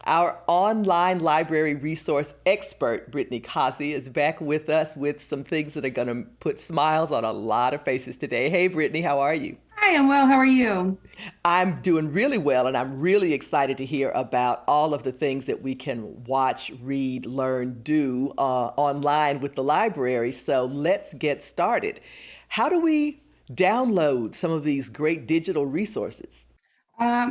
Our online library resource expert, Brittany Causey, is back with us with some things that are going to put smiles on a lot of faces today. Hey, Brittany, how are you? Hi, I'm well. How are you? I'm doing really well, and I'm really excited to hear about all of the things that we can watch, read, learn, do online with the library. So let's get started. How do we download some of these great digital resources?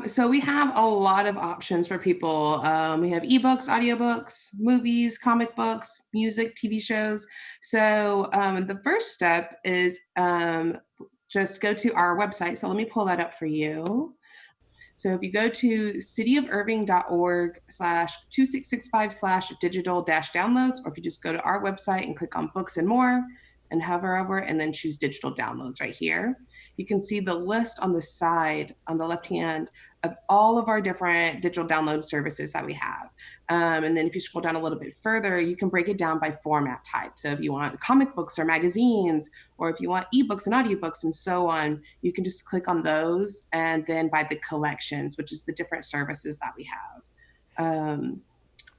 So we have a lot of options for people. We have ebooks, audiobooks, movies, comic books, music, TV shows. So the first step is just go to our website. So let me pull that up for you. So if you go to cityofirving.org slash 2665 slash digital dash downloads, or if you just go to our website and click on books and more and hover over and then choose digital downloads right here, you can see the list on the side on the left hand of all of our different digital download services that we have. And then if you scroll down a little bit further, you can break it down by format type. So if you want comic books or magazines, or if you want ebooks and audiobooks and so on, you can just click on those and then by the collections, which is the different services that we have. Um,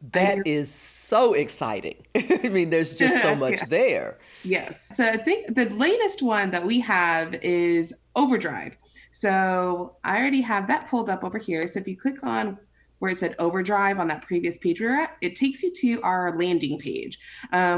I That is so exciting. I mean, there's just so much yeah. there. Yes. So I think the latest one that we have is Overdrive. So I already have that pulled up over here. So if you click on where it said Overdrive on that previous page we were at, it takes you to our landing page,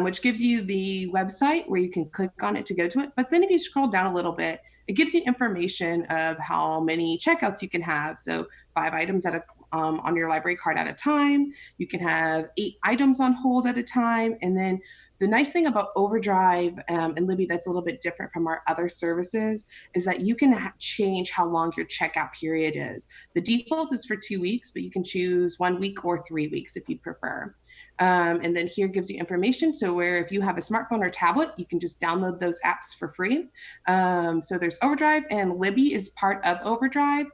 which gives you the website where you can click on it to go to it. But then if you scroll down a little bit, it gives you information of how many checkouts you can have. So 5 items at a on your library card at a time. You can have 8 items on hold at a time, and then the nice thing about Overdrive and Libby that's a little bit different from our other services is that you can change how long your checkout period is. The default is for 2 weeks, but you can choose 1 week or 3 weeks if you prefer. And then here gives you information. So where if you have a smartphone or tablet, you can just download those apps for free. So there's Overdrive, and Libby is part of Overdrive.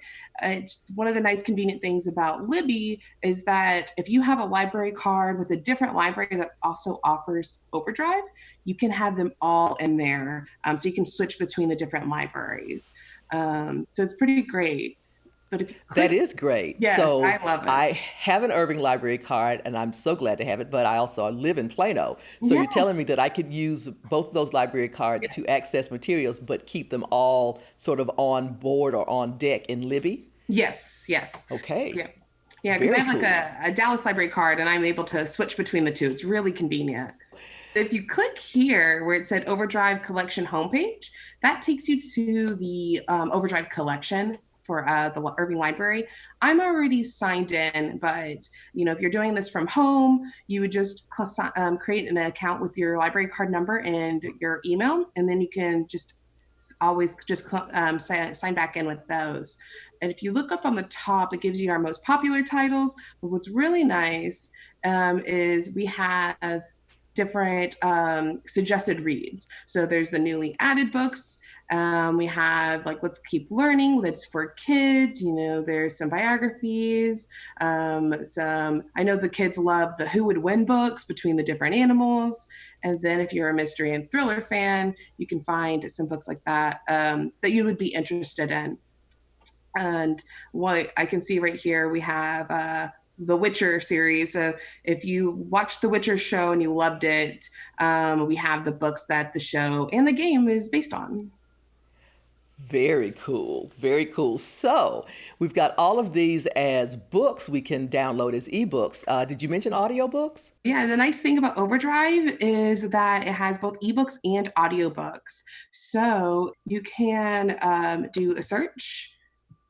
It's one of the nice convenient things about Libby is that if you have a library card with a different library that also offers Overdrive, you can have them all in there. So you can switch between the different libraries. So it's pretty great. But if you That click, is great. yes, So I love it. I have an Irving Library card, and I'm so glad to have it, but I also live in Plano. So Yeah, you're telling me that I could use both of those library cards to yes. access materials, but keep them all sort of on board or on deck in Libby? Yes, yes. Okay, Yeah. Yeah, because I very have like cool. a Dallas library card and I'm able to switch between the two. It's really convenient. If you click here where it said Overdrive Collection homepage, that takes you to the Overdrive collection for the Irving Library. I'm already signed in, but if you're doing this from home, you would just create an account with your library card number and your email, and then you can just always just sign back in with those. And if you look up on the top, it gives you our most popular titles. But what's really nice is we have different suggested reads. So there's the newly added books. We have like Let's Keep Learning, that's for kids. There's some biographies. Some I know the kids love the Who Would Win books between the different animals. And then if you're a mystery and thriller fan, you can find some books like that that you would be interested in. And what I can see right here, we have the Witcher series. So if you watched the Witcher show and you loved it, we have the books that the show and the game is based on. Very cool. Very cool. So we've got all of these as books we can download as ebooks. Did you mention audiobooks? Yeah, the nice thing about Overdrive is that it has both ebooks and audiobooks. So you can do a search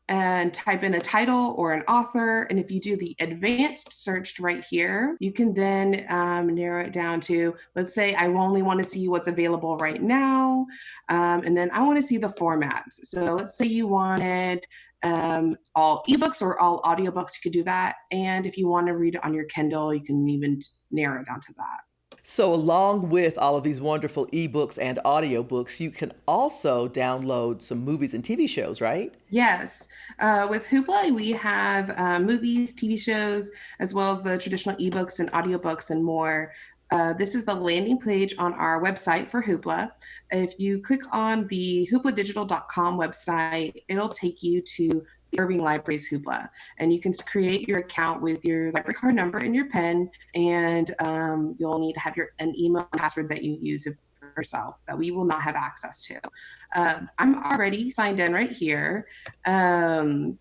and type in a title or an author. And if you do the advanced search right here, you can then narrow it down to, let's say, I only want to see what's available right now. And then I want to see the formats. So let's say you wanted all ebooks or all audiobooks, you could do that. And if you want to read it on your Kindle, you can even narrow it down to that. So, along with all of these wonderful ebooks and audiobooks, you can also download some movies and TV shows, right? Yes. With Hoopla, we have movies, TV shows, as well as the traditional ebooks and audiobooks and more. This is the landing page on our website for Hoopla. If you click on the hoopladigital.com website, it'll take you to the Irving Library's Hoopla. And you can create your account with your library card number and your PIN, and you'll need to have an email and password that you use for yourself that we will not have access to. I'm already signed in right here. And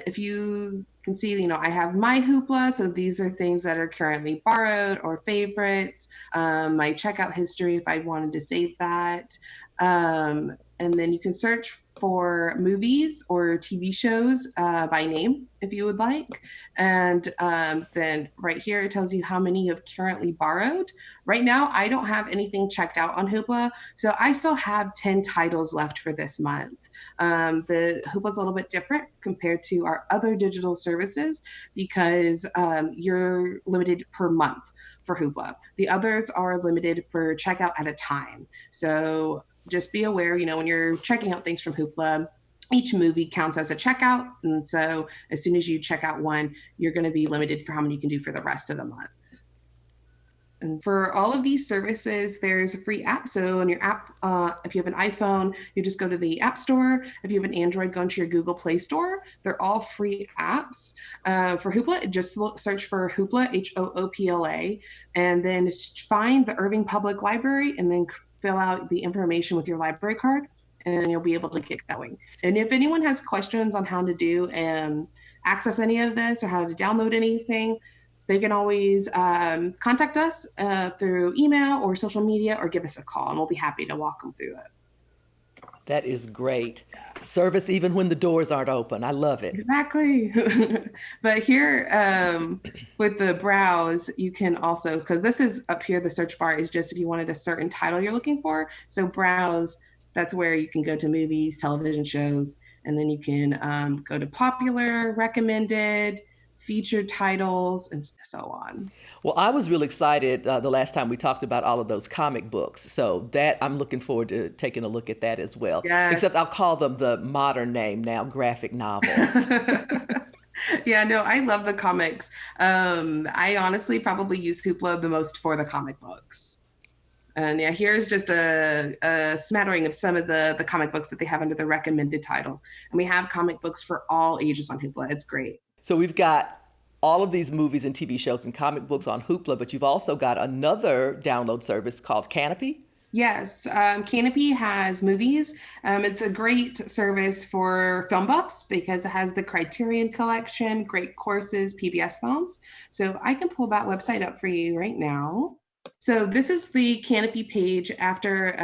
if you can see, I have my Hoopla. So these are things that are currently borrowed or favorites, my checkout history if I wanted to save that. And then you can search for movies or TV shows by name if you would like. And then right here, it tells you how many you've currently borrowed. Right now, I don't have anything checked out on Hoopla, so I still have 10 titles left for this month. The Hoopla's a little bit different compared to our other digital services because you're limited per month for Hoopla. The others are limited per checkout at a time. So just be aware, when you're checking out things from Hoopla, each movie counts as a checkout. And so as soon as you check out one, you're going to be limited for how many you can do for the rest of the month. And for all of these services, there's a free app. So on your app, if you have an iPhone, you just go to the App Store. If you have an Android, go into your Google Play Store. They're all free apps. For Hoopla, just search for Hoopla, Hoopla, and then find the Irving Public Library and then fill out the information with your library card, and you'll be able to get going. And if anyone has questions on how to do and access any of this or how to download anything, they can always contact us through email or social media or give us a call, and we'll be happy to walk them through it. That is great. Service even when the doors aren't open. I love it. Exactly. But here with the browse, you can also, because this is up here, the search bar is just if you wanted a certain title you're looking for. So browse, that's where you can go to movies, television shows, and then you can go to popular, recommended, featured titles, and so on. Well, I was really excited the last time we talked about all of those comic books. So that I'm looking forward to taking a look at that as well. Yes. Except I'll call them the modern name now, graphic novels. Yeah, no, I love the comics. I honestly probably use Hoopla the most for the comic books. And yeah, here's just a smattering of some of the comic books that they have under the recommended titles. And we have comic books for all ages on Hoopla. It's great. So we've got all of these movies and TV shows and comic books on Hoopla, but you've also got another download service called Canopy. Yes, Canopy has movies. It's a great service for film buffs because it has the Criterion Collection, great courses, PBS films. So I can pull that website up for you right now. So this is the Canopy page after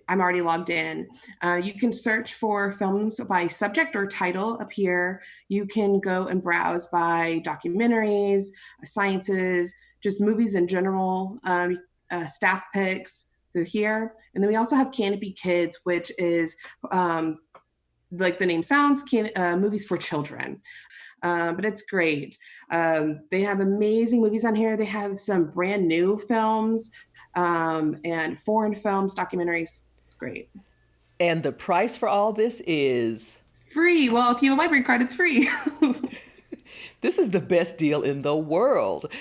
I'm already logged in. You can search for films by subject or title up here. You can go and browse by documentaries, sciences, just movies in general, staff picks through here. And then we also have Canopy Kids, which is like the name sounds, movies for children. But it's great. They have amazing movies on here. They have some brand new films and foreign films, documentaries. It's great. And the price for all this is? Free. Well, if you have a library card, it's free. This is the best deal in the world.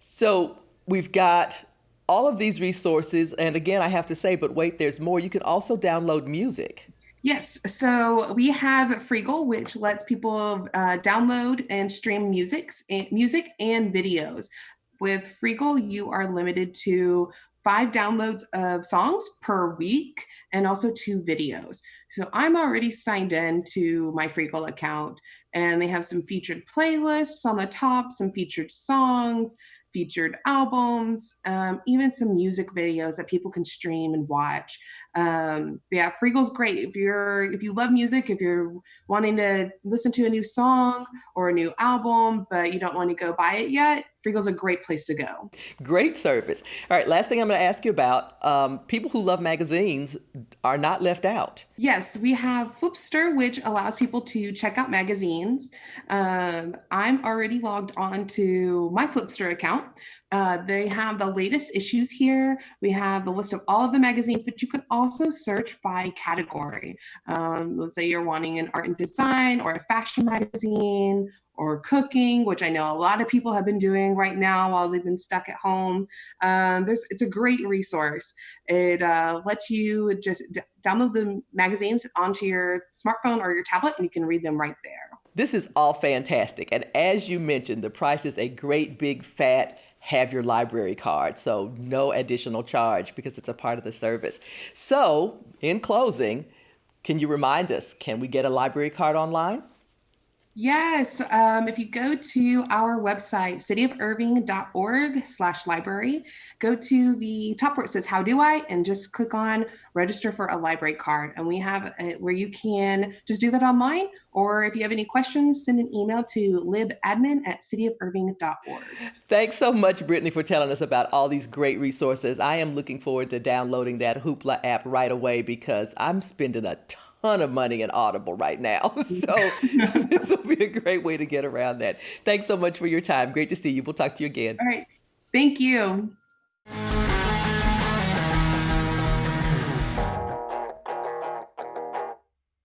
So we've got all of these resources. And again, I have to say, but wait, there's more. You can also download music. Yes, so we have Freegal, which lets people download and stream music and videos. With Freegal, you are limited to 5 downloads of songs per week and also 2 videos. So I'm already signed in to my Freegal account, and they have some featured playlists on the top, some featured songs, featured albums, even some music videos that people can stream and watch. Yeah, Freegal's great. If you love music, if you're wanting to listen to a new song or a new album, but you don't want to go buy it yet, Freegal's a great place to go. Great service. All right, last thing I'm going to ask you about, people who love magazines are not left out. Yes, we have Flipster, which allows people to check out magazines. I'm already logged on to my Flipster account, They have the latest issues here. We have the list of all of the magazines, but you can also search by category. Let's say you're wanting an art and design or a fashion magazine or cooking, which I know a lot of people have been doing right now while they've been stuck at home. It's a great resource. It lets you just download the magazines onto your smartphone or your tablet, and you can read them right there. This is all fantastic. And as you mentioned, the price is a great big fat have your library card. So no additional charge because it's a part of the service. So in closing, can you remind us, can we get a library card online? Yes, if you go to our website, cityofirving.org/library, go to the top where it says, How do I? And just click on register for a library card. And we have where you can just do that online. Or if you have any questions, send an email to libadmin@cityofirving.org. Thanks so much, Brittany, for telling us about all these great resources. I am looking forward to downloading that Hoopla app right away because I'm spending a ton of money in Audible right now. So this will be a great way to get around that. Thanks so much for your time. Great to see you. We'll talk to you again. All right. Thank you.